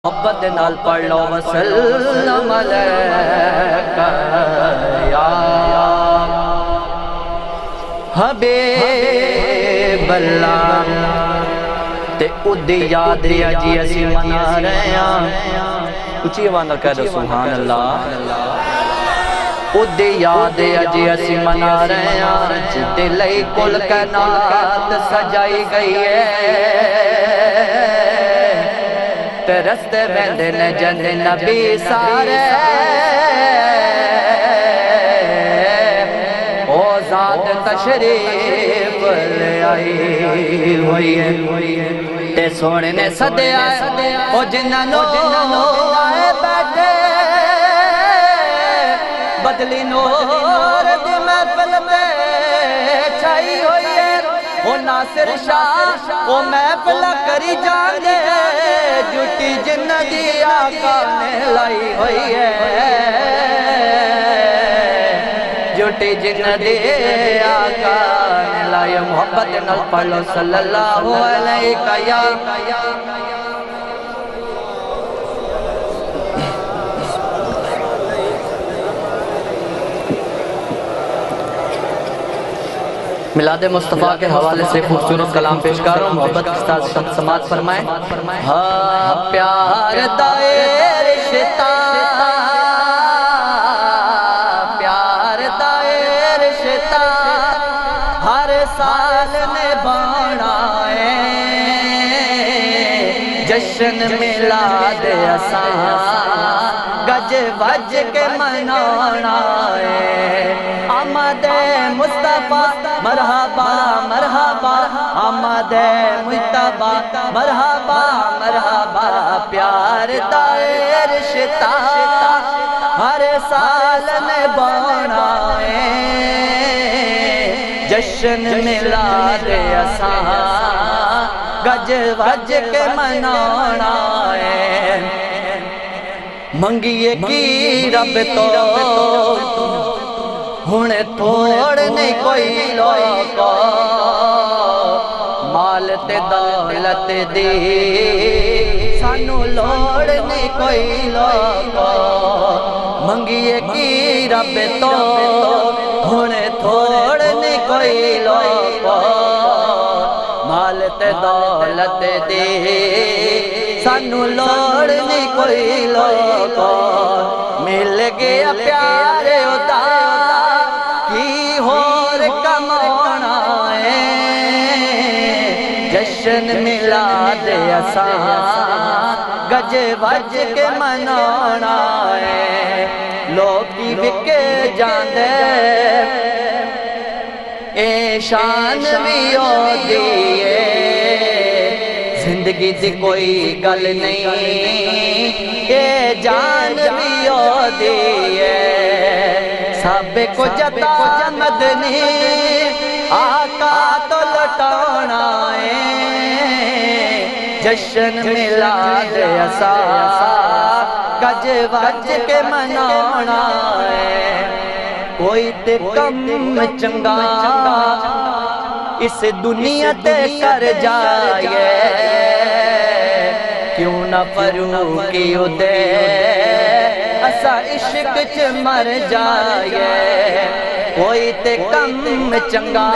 محبت نال پڑھ لو وسلم علیکہ یا حبیب اللہ تے اُدھی یاد جی اسی منا رہے ہیں اچھی آواز نال کہہ دو سبحان اللہ اُدھی یاد جی اسی منا رہے ہیں جدے لئی کل کائنات سجائی گئی ہے تے رستے بندے نے جن نبی سارے او ذات تشریف لے آئی ہوئی ہے تے سونے نے صدیا او جنہوں آئے بیٹھے بدلی نور دی محفل میں چھائی ہوئی ہے او ناصر شاہ او محفل کری جان دے جھوٹی جن دی آقا نے لائی ہوئی ہے جھوٹی جن دی آقا نے لائی محبت نال پڑھ لو صلی اللہ علیہ یا میلاد مصطفیٰ کے حوالے سے خوبصورت کلام پیش کروں محبت کے ساتھ سماعت فرمائیں ہاں پیار دائر رشتہ پیار دائر رشتہ ہر سال نبھانا ہے جشن میلاد اساں گج وج کے منانا ہے آمد مصطفیٰ مرحبا مرحبا آمد مصطفیٰ مرحبا مرحبا پیار دائر رشتہ ہر سال نبھانا ہے جشن میلاد اساں گج وج کے منانا ہے منگیے کی رب تو ہونے تھوڑ نہیں کوئی لوگا مال تے دولت دی سانو لوڑ نہیں کوئی لوگا منگیے کی رب تو ہونے تھوڑ نہیں کوئی لوگا مال تے دولت دی سانو لوڑ نہیں کوئی لوگا مل گیا پیارے ادا کی ہور کمانا ہے جشن میلاد اساں گج وج کے منانا ہے لوگ کی وکے جاندے اے شان بھی ہو دیئے زندگی دی کوئی گل نہیں اے جان بھی ہو دیئے سب کو جتا مدنی آقا تو لٹانا ہے جشن میلاد اساں گج وج کے منانا ہے کوئی تے کم چنگا اس دنیا تے کر جائے کیوں نہ فروخی دے اسا عشق چ مر جائے کوئی تے کم چنگا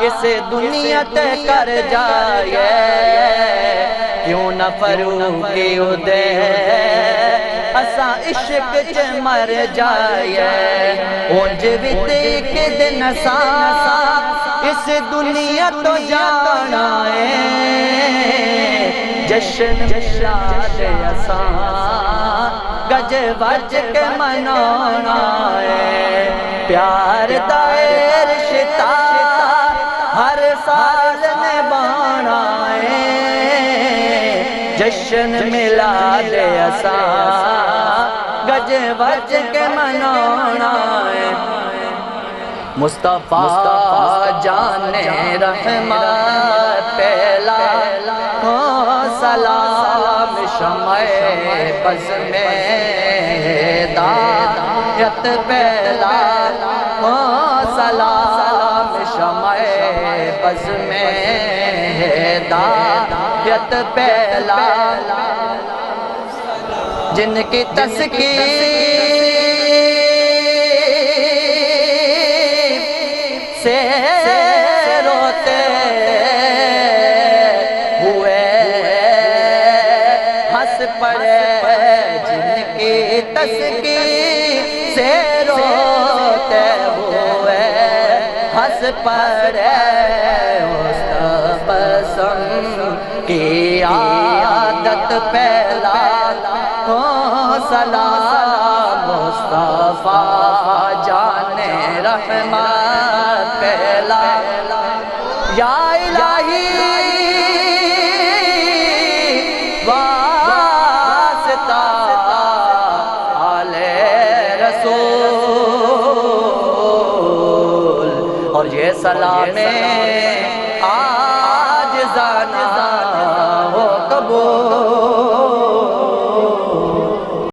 اس دنیا تے کر جائے کیوں نہ فروخی دے اسا عشق چ مر جائے اونج بھی دیکھ دن اسا اس دنیا تو جانا ہے جشن میلاد اساں گج وج کے منانا ہے پیار دائر رشتہ ہر سال نبھانا ہے جشن میلاد اساں گج وج کے منانا ہے مصطفیٰ جان رحمت پہلا سلام شمع بز میں ہدایت پہلا سلام شمع بز میں ہدایت پہلا جن کی تسکین سے روتے ہوئے ہنس پڑے، جن کی تسکین سے روتے ہوئے ہنس پڑے، مستقسم کی عادت پہلا ہو سلام، مصطفیٰ جان رحمت پہلا، یا الہی واسطہ آل رسول، اور یہ سلام